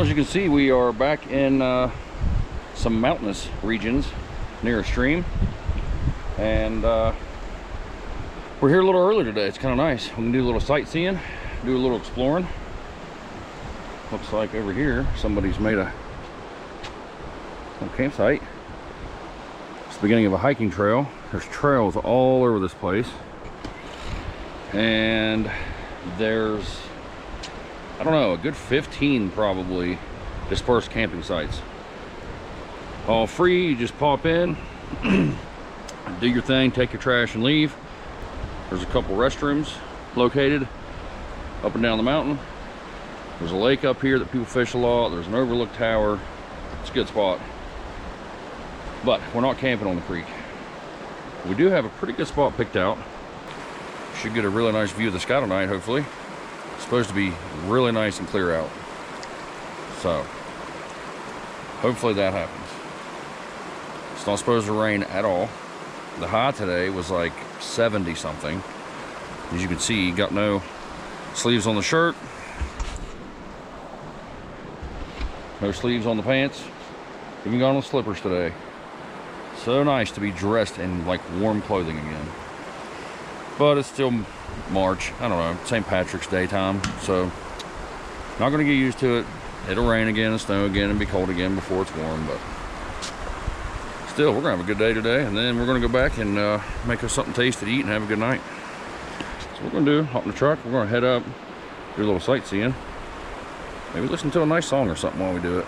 As you can see, we are back in some mountainous regions near a stream, and we're here a little early today. It's kind of nice. We can do a little sightseeing, do a little exploring. Looks like over here somebody's made a campsite. It's the beginning of a hiking trail. There's trails all over this place, and there's, I don't know, a good 15 probably dispersed camping sites. All free. You just pop in, do your thing, take your trash and leave. There's a couple restrooms located up and down the mountain. There's a lake up here that people fish a lot. There's an overlook tower. It's a good spot. But we're not camping on the creek. We do have a pretty good spot picked out. Should get a really nice view of the sky tonight, hopefully. It's supposed to be really nice and clear out. So, hopefully that happens. It's not supposed to rain at all. The high today was like 70 something. As you can see, got no sleeves on the shirt. No sleeves on the pants. Even got on the slippers today. So nice to be dressed in like warm clothing again. But it's still March. I don't know, St. Patrick's Day time. So not gonna get used to it. It'll rain again and snow again and be cold again before it's warm, but still, we're gonna have a good day today, and then we're gonna go back and make us something tasty to eat and have a good night. So we're gonna do, hop in the truck, we're gonna head up, do a little sightseeing. Maybe listen to a nice song or something while we do it.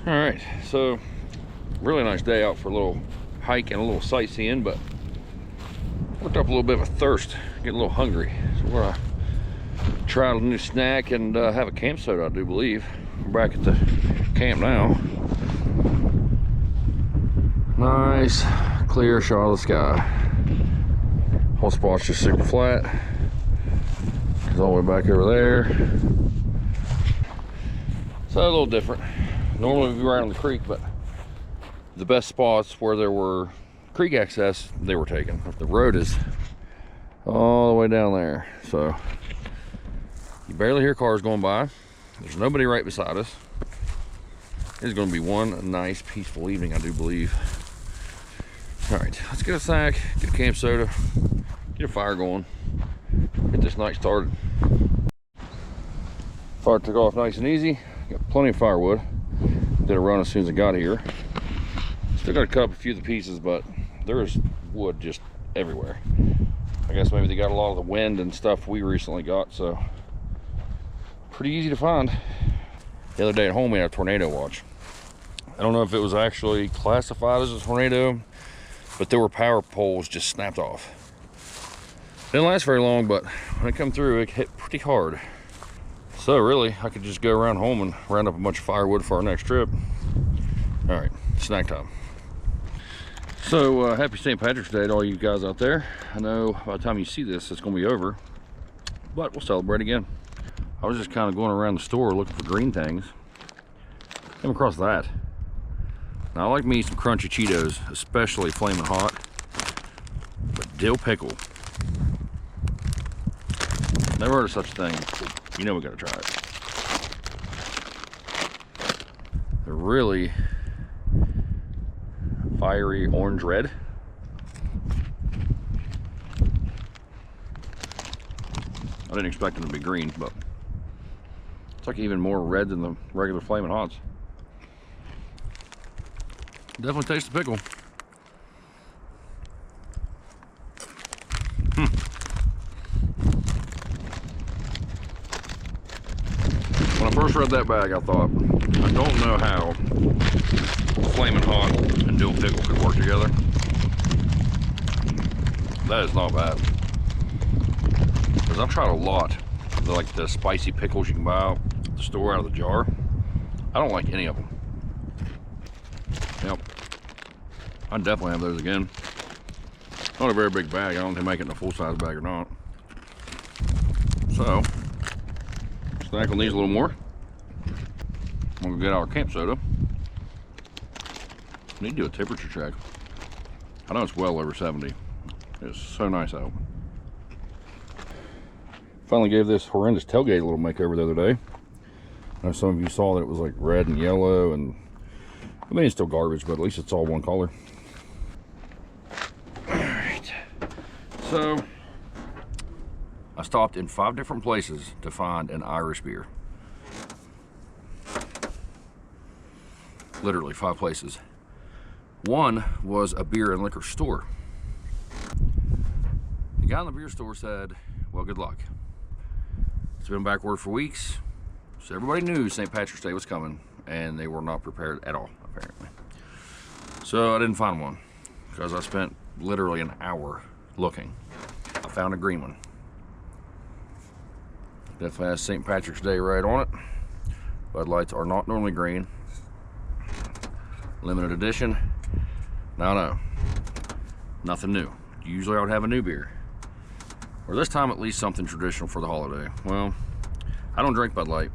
All right, so really nice day out for a little hike and a little sightseeing, but worked up a little bit of a thirst, getting a little hungry. So we're gonna try a new snack and have a camp soda, I do believe. We're back at the camp now. Nice, clear shot of the sky. Whole spot's just super flat. It's all the way back over there. So a little different. Normally we'd be right on the creek, but the best spots where there were creek access, they were taken. The road is all the way down there, so you barely hear cars going by. There's nobody right beside us. It's going to be one nice, peaceful evening, I do believe. All right, let's get a snack, get a camp soda, get a fire going, get this night started. Fire took off nice and easy. Got plenty of firewood. Did a run as soon as I got here. Still got to cut up a few of the pieces, but there's wood just everywhere. I guess maybe they got a lot of the wind and stuff we recently got, so pretty easy to find. The other day at home we had a tornado watch. I don't know if it was actually classified as a tornado, but there were power poles just snapped off. Didn't last very long, but when it come through, it hit pretty hard. So really, I could just go around home and round up a bunch of firewood for our next trip. All right, snack time. So happy St. Patrick's Day to all you guys out there. I know by the time you see this, it's gonna be over, but we'll celebrate again. I was just kind of going around the store looking for green things. Came across that. Now I like me some crunchy Cheetos, especially flaming hot, but dill pickle. Never heard of such a thing. You know we gotta try it. They're really fiery orange red. I didn't expect them to be green, but it's like even more red than the regular flaming hots. Definitely taste the pickle. When I first read that bag, I thought, I don't know how flaming hot and dill pickle could work together. That is not bad. Because I've tried a lot of like the spicy pickles you can buy out at the store out of the jar. I don't like any of them. Yep. I'd definitely have those again. Not a very big bag. I don't think they make it in a full-size bag or not. So, snack on these a little more. I'm gonna get our camp soda. Need to do a temperature check. I know it's well over 70. It's so nice out. Finally gave this horrendous tailgate a little makeover the other day. I know some of you saw that it was like red and yellow, and I mean it's still garbage, but at least it's all one color. Alright. So I stopped in 5 different places to find an Irish beer. Literally 5 places. One was a beer and liquor store. The guy in the beer store said, well, good luck. It's been backward for weeks, so everybody knew St. Patrick's Day was coming, and they were not prepared at all, apparently. So I didn't find one, because I spent literally an hour looking. I found a green one. Definitely has St. Patrick's Day right on it. Bud Lights are not normally green. Limited edition. No, nothing new. Usually I would have a new beer, or this time at least something traditional for the holiday. Well, I don't drink Bud Light.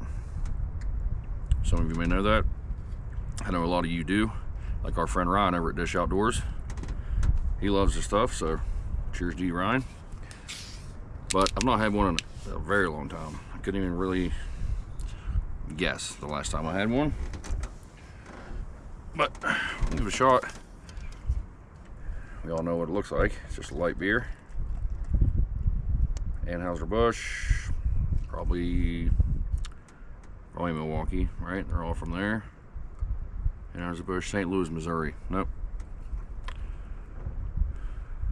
Some of you may know that. I know a lot of you do, like our friend Ryan over at Dish Outdoors. He loves the stuff, so cheers to you, Ryan. But I've not had one in a very long time. I couldn't even really guess the last time I had one, but I'll give it a shot. We all know what it looks like. It's just a light beer. Anheuser-Busch, probably Milwaukee, right? They're all from there. Anheuser-Busch, St. Louis, Missouri. Nope.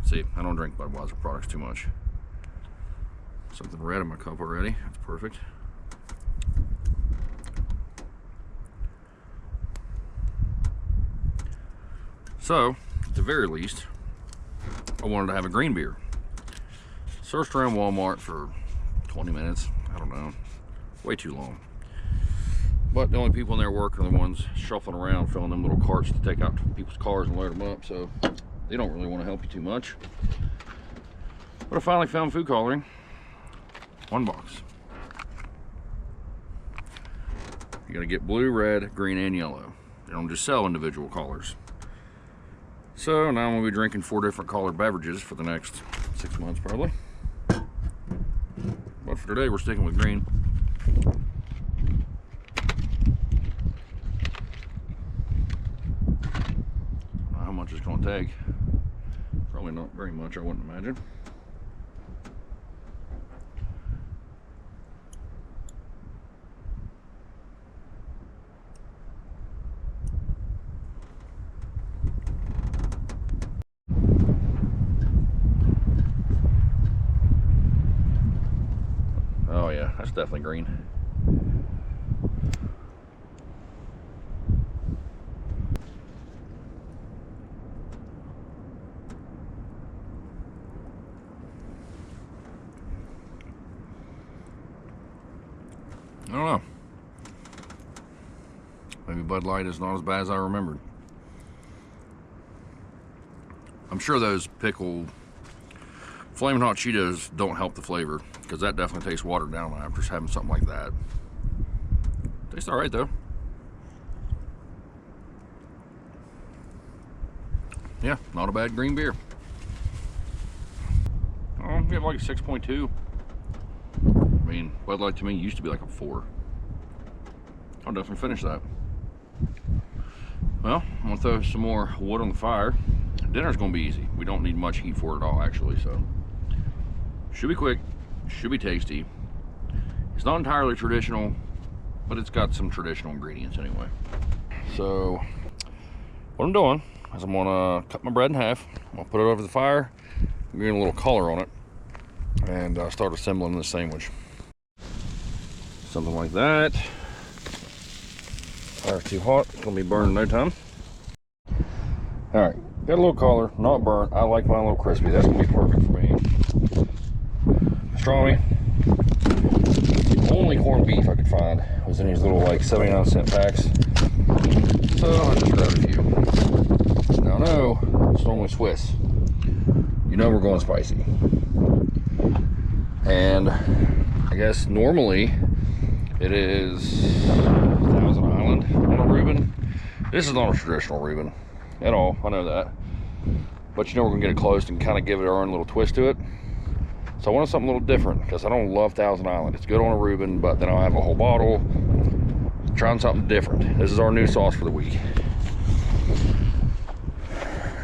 See, I don't drink Budweiser products too much. Something red in my cup already. That's perfect. So, at the very least, I wanted to have a green beer. Searched around Walmart for 20 minutes. I don't know. Way too long. But the only people in there working are the ones shuffling around, filling them little carts to take out to people's cars and load them up. So they don't really want to help you too much. But I finally found food coloring. 1 box. You gotta get blue, red, green, and yellow. They don't just sell individual colors. So now I'm gonna be drinking 4 different colored beverages for the next 6 months probably. But for today we're sticking with green. How much it's gonna take? Probably not very much, I wouldn't imagine. it's definitely green. I don't know. Maybe Bud Light is not as bad as I remembered. I'm sure those pickled Flamin' Hot Cheetos don't help the flavor, because that definitely tastes watered down after having something like that. Tastes alright though. Yeah, not a bad green beer. Oh, we have like a 6.2. I mean, Bud Light to me used to be like a 4. I'll definitely finish that. Well, I'm gonna throw some more wood on the fire. Dinner's gonna be easy. We don't need much heat for it at all, actually, so. Should be quick, should be tasty. It's not entirely traditional, but it's got some traditional ingredients anyway. So, what I'm doing is I'm gonna cut my bread in half. I'm gonna put it over the fire, I'm getting a little color on it, and start assembling the sandwich. Something like that. Fire's too hot, it's gonna be burned in no time. All right, got a little color, not burnt. I like mine a little crispy. That's gonna be perfect for me. Pastrami. The only corned beef I could find was in these little like 79-cent packs. So I just grabbed a few. Now no, it's normally Swiss. You know we're going spicy. And I guess normally it is Thousand Island on a Reuben. This is not a traditional Reuben at all, I know that. But you know we're gonna get it close and kind of give it our own little twist to it. So I wanted something a little different because I don't love Thousand Island. It's good on a Reuben, but then I'll have a whole bottle. Trying something different. This is our new sauce for the week.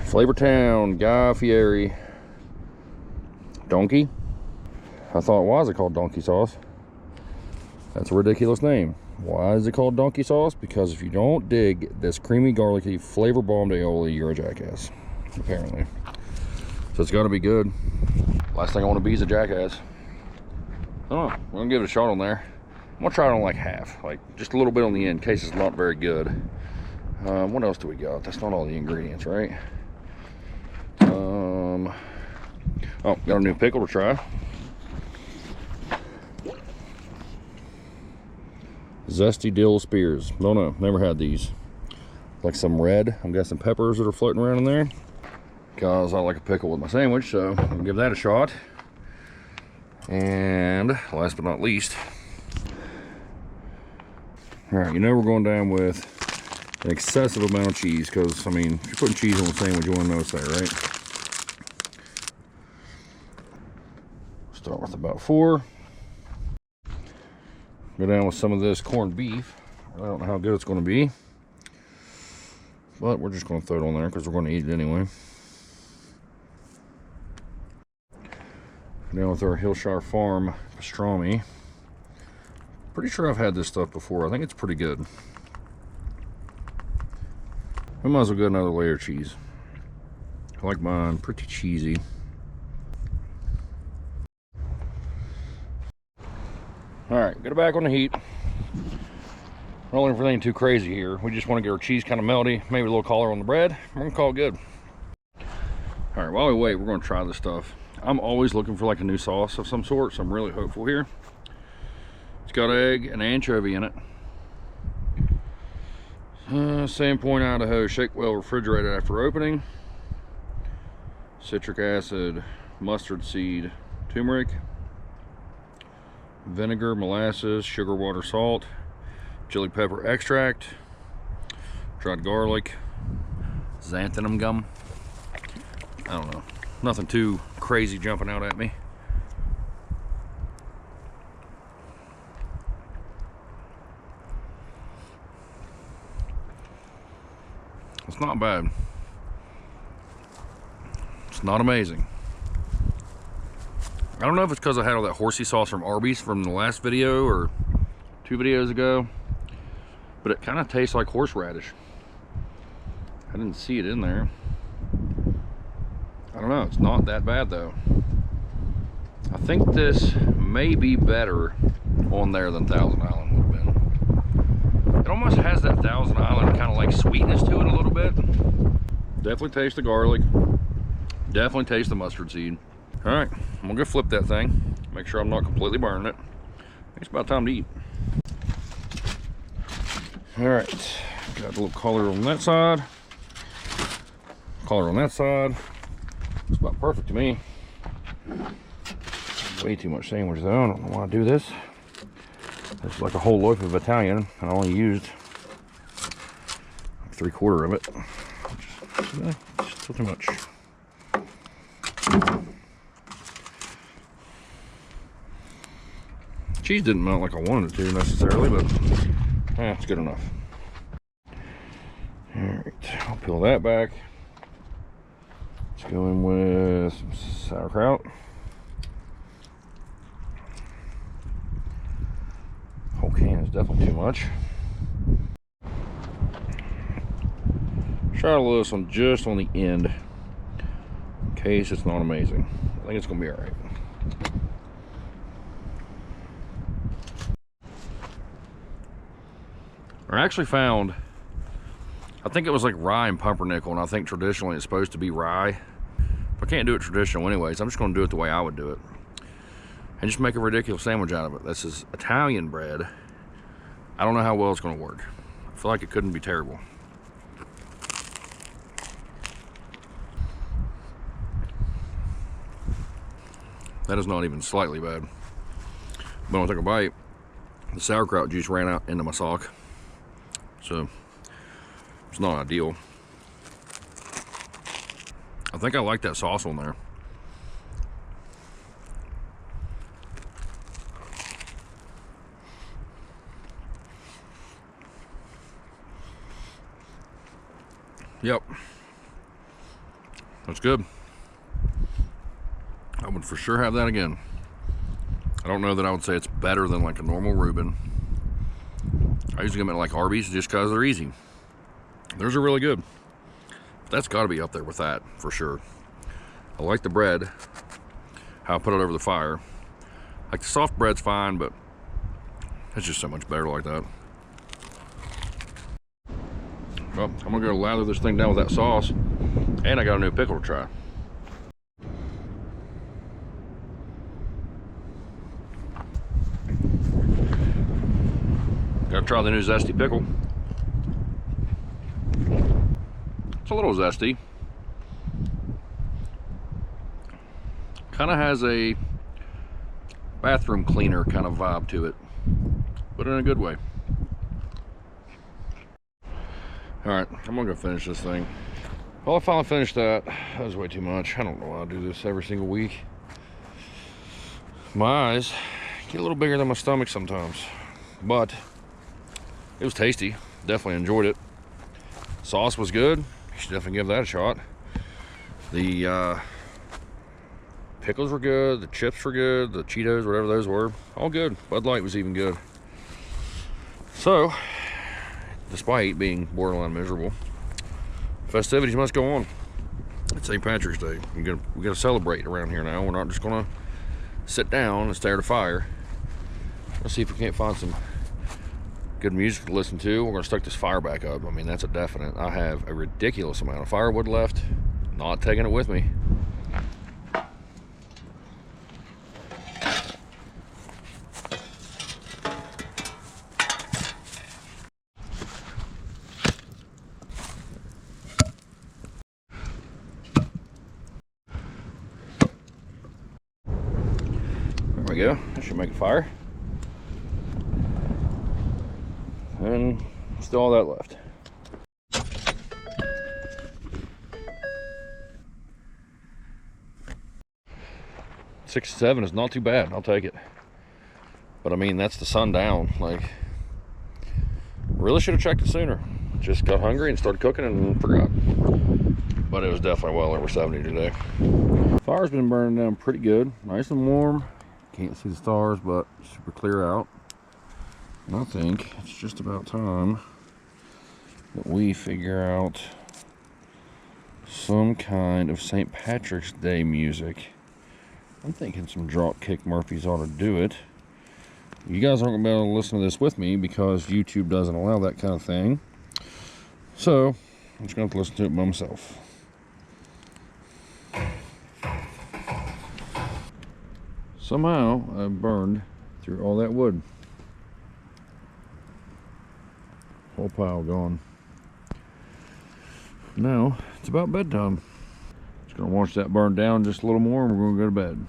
Flavortown Guy Fieri Donkey. I thought, why is it called donkey sauce? That's a ridiculous name. Why is it called donkey sauce? Because if you don't dig this creamy, garlicky, flavor bombed aioli, you're a jackass, apparently. So it's got to be good. Last thing I want to be is a jackass. I don't know. We're going to give it a shot on there. I'm going to try it on like half. Like just a little bit on the end in case it's not very good. What else do we got? That's not all the ingredients, right? Oh, got a new pickle to try. Zesty dill spears. No, never had these. Like some red, I'm guessing peppers that are floating around in there. Because I like a pickle with my sandwich, so I'm gonna give that a shot. And last but not least, all right, you know we're going down with an excessive amount of cheese, because I mean, if you're putting cheese on a sandwich, you want to notice that, right? Start with about 4. Go down with some of this corned beef. I don't know how good it's going to be, but we're just going to throw it on there because we're going to eat it anyway. Down with our Hillshire Farm pastrami. Pretty sure I've had this stuff before. I think it's pretty good. We might as well get another layer of cheese. I like mine pretty cheesy. Alright, get it back on the heat. We're not looking for anything too crazy here. We just want to get our cheese kind of melty, maybe a little color on the bread. We're going to call it good. Alright, while we wait, we're going to try this stuff. I'm always looking for like a new sauce of some sort, so I'm really hopeful here. It's got egg and anchovy in it. Sandpoint, Idaho, shake well, refrigerated after opening. Citric acid, mustard seed, turmeric, vinegar, molasses, sugar, water, salt, chili pepper extract, dried garlic, xanthan gum. I don't know, nothing too crazy jumping out at me. It's not bad. It's not amazing. I don't know if it's because I had all that horsey sauce from Arby's from the last video or 2 videos ago, but it kind of tastes like horseradish. I didn't see it in there. I don't know, it's not that bad though. I think this may be better on there than Thousand Island would have been. It almost has that Thousand Island kind of like sweetness to it a little bit. Definitely taste the garlic. Definitely taste the mustard seed. All right, I'm gonna go flip that thing. Make sure I'm not completely burning it. It's about time to eat. All right, got a little color on that side. Color on that side. It's about perfect to me. Way too much sandwich though. I don't know why I do this. It's like a whole loaf of Italian, and I only used like 3/4 of it. Just still too much. Cheese didn't melt like I wanted it to necessarily, but it's good enough. All right, I'll peel that back. Let's go in with some sauerkraut. Whole can is definitely too much. Try a little this one just on the end, in case it's not amazing. I think it's gonna be all right. I actually found, I think it was like rye and pumpernickel, and I think traditionally it's supposed to be rye. If I can't do it traditional anyways, I'm just gonna do it the way I would do it. And just make a ridiculous sandwich out of it. This is Italian bread. I don't know how well it's gonna work. I feel like it couldn't be terrible. That is not even slightly bad. But when I took a bite, the sauerkraut juice ran out into my sock. So it's not ideal. I think I like that sauce on there. Yep, that's good. I would for sure have that again. I don't know that I would say it's better than like a normal Reuben. I usually get them at like Arby's just because they're easy. Theirs are really good. That's got to be up there with that for sure. I like the bread, how I put it over the fire. Like the soft bread's fine, but it's just so much better like that. Well, I'm gonna go lather this thing down with that sauce, and I got a new pickle to try. Gotta try the new zesty pickle. It's a little zesty. Kind of has a bathroom cleaner kind of vibe to it, but in a good way. All right, I'm gonna go finish this thing. Well, I finally finished that. That was way too much. I don't know why I do this every single week. My eyes get a little bigger than my stomach sometimes, but it was tasty. Definitely enjoyed it. Sauce was good. You should definitely give that a shot. The pickles were good. The chips were good. The Cheetos, whatever those were, all good. Bud Light was even good. So, despite being borderline miserable, festivities must go on. It's St. Patrick's Day. We gotta celebrate around here now. We're not just gonna sit down and stare at a fire. Let's see if we can't find some good music to listen to. We're gonna start this fire back up. I mean, that's a definite. I have a ridiculous amount of firewood left. Not taking it with me. There we go. That should make a fire. And still all that left. Six to 7 is not too bad. I'll take it. But I mean, that's the sun down. Like, really should have checked it sooner. Just got hungry and started cooking and forgot. But it was definitely well over 70 today. Fire's been burning down pretty good. Nice and warm. Can't see the stars, but super clear out. And I think it's just about time that we figure out some kind of St. Patrick's Day music. I'm thinking some Dropkick Murphys ought to do it. You guys aren't going to be able to listen to this with me because YouTube doesn't allow that kind of thing. So, I'm just going to have to listen to it by myself. Somehow, I burned through all that wood. Whole pile gone. Now, it's about bedtime. Just going to watch that burn down just a little more and we're going to go to bed.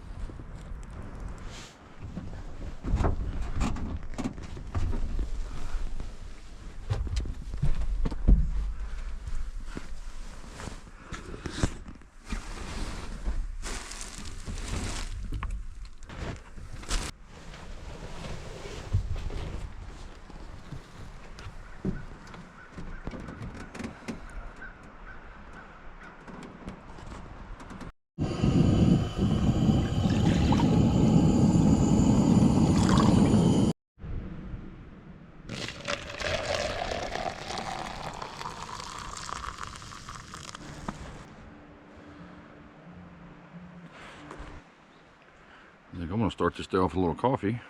I think I'm going to start this day off with a little coffee.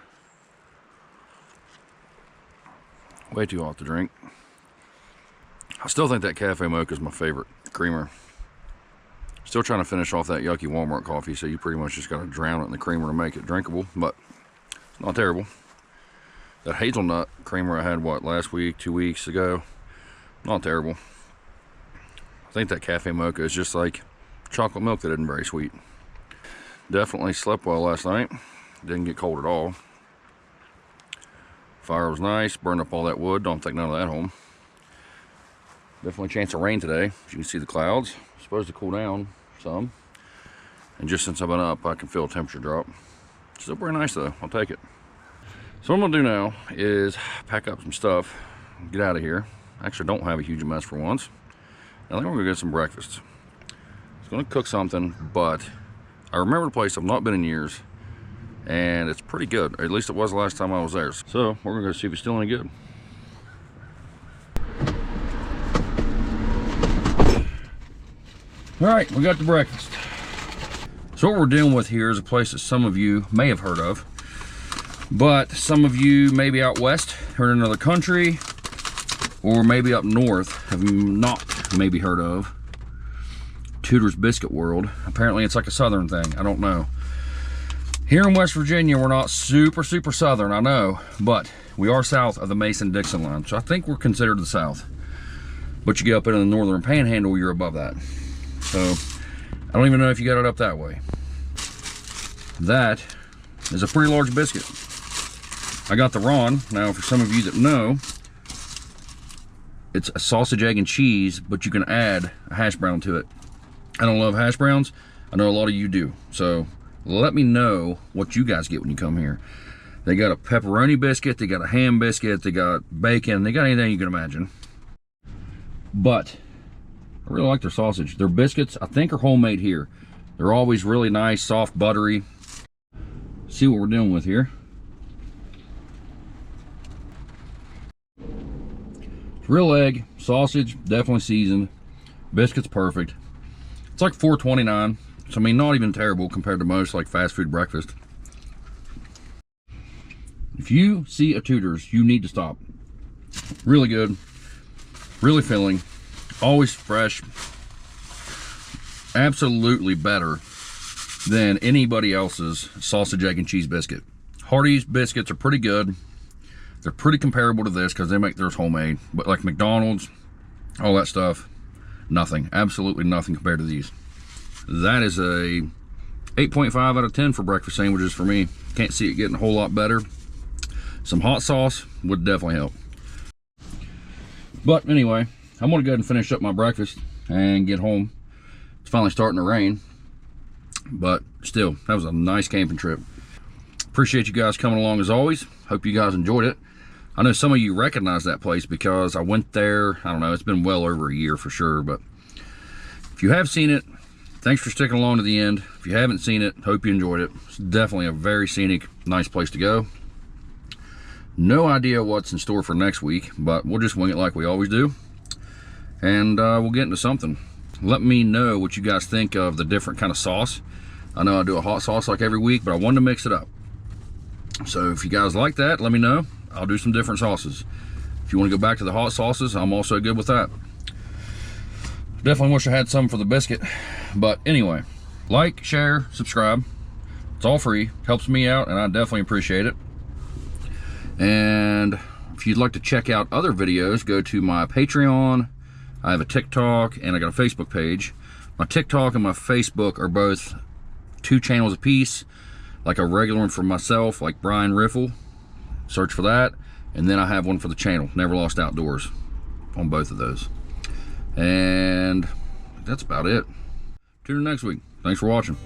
Way too hot to drink. I still think that cafe mocha is my favorite creamer. Still trying to finish off that yucky Walmart coffee, so you pretty much just got to drown it in the creamer to make it drinkable, but it's not terrible. That hazelnut creamer I had, what, last week, 2 weeks ago, not terrible. I think that cafe mocha is just like chocolate milk that isn't very sweet. Definitely slept well last night. Didn't get cold at all. Fire was nice, burned up all that wood. Don't take none of that home. Definitely a chance of rain today. As you can see the clouds. Supposed to cool down some. And just since I've been up, I can feel a temperature drop. Still pretty nice though. I'll take it. So what I'm gonna do now is pack up some stuff, get out of here. Actually, don't have a huge mess for once. I think we're gonna get some breakfast. I was gonna cook something, but I remember the place. I've not been in years, and it's pretty good. Or at least it was the last time I was there. So we're gonna go see if it's still any good. All right, we got the breakfast. So what we're dealing with here is a place that some of you may have heard of, but some of you maybe out west, heard in another country, or maybe up north have not maybe heard of. Tudor's Biscuit World. Apparently it's like a southern thing. I don't know. Here in West Virginia, we're not super southern, I know, but we are south of the Mason-Dixon line, so I think we're considered the south. But you get up into the northern panhandle, you're above that. So I don't even know if you got it up that way. That is a pretty large biscuit. I got the Ron. Now, for some of you that know, it's a sausage, egg, and cheese, but you can add a hash brown to it. I don't love hash browns. I know a lot of you do. So let me know what you guys get when you come here. They got a pepperoni biscuit, they got a ham biscuit, they got bacon, they got anything you can imagine. But I really like their sausage. Their biscuits, I think, are homemade here. They're always really nice, soft, buttery. See what we're dealing with here. Real egg, sausage, definitely seasoned. Biscuits perfect. It's like $4.29, so I mean, not even terrible compared to most like fast food breakfast. If you see a Tudor's, you need to stop. Really good, really filling, always fresh. Absolutely better than anybody else's sausage, egg, and cheese biscuit. Hardee's biscuits are pretty good. They're pretty comparable to this because they make theirs homemade, but like McDonald's, all that stuff, nothing, absolutely nothing compared to these. That is a 8.5 out of 10 for breakfast sandwiches for me. Can't see it getting a whole lot better. Some hot sauce would definitely help. But anyway, I'm gonna go ahead and finish up my breakfast and get home. It's finally starting to rain, but still, that was a nice camping trip. Appreciate you guys coming along as always. Hope you guys enjoyed it. I know some of you recognize that place because I went there, I don't know, it's been well over a year for sure, but if you have seen it, thanks for sticking along to the end. If you haven't seen it, hope you enjoyed it. It's definitely a very scenic, nice place to go. No idea what's in store for next week, but we'll just wing it like we always do. And we'll get into something. Let me know what you guys think of the different kind of sauce. I know I do a hot sauce like every week, but I wanted to mix it up. So if you guys like that, let me know. I'll do some different sauces. If you want to go back to the hot sauces, I'm also good with that. Definitely wish I had some for the biscuit. But anyway, like, share, subscribe. It's all free. Helps me out, and I definitely appreciate it. And if you'd like to check out other videos, go to my Patreon. I have a TikTok, and I got a Facebook page. My TikTok and my Facebook are both 2 channels apiece, like a regular one for myself, like Brian Riffle. Search for that. And then I have one for the channel, Never Lost Outdoors, on both of those. And that's about it. Tune in next week. Thanks for watching.